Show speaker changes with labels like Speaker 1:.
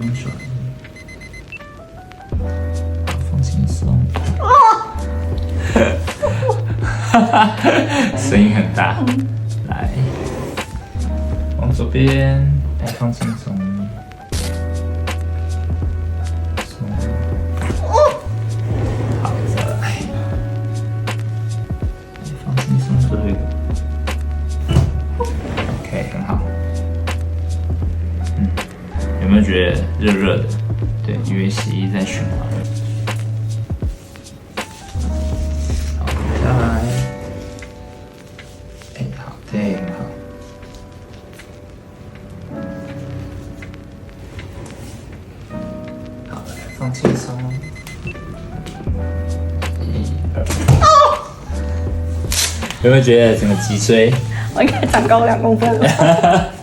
Speaker 1: 用手，放轻松。声音很大，来，往左边，来放轻松。好，再来，放轻松这个。OK， 很好。有没有觉得热热的？对，因为血液在循环。好，再来。好，对，很好。好，来放轻松。1、2。有没有觉得整个脊椎？
Speaker 2: 我应该长高2公分了。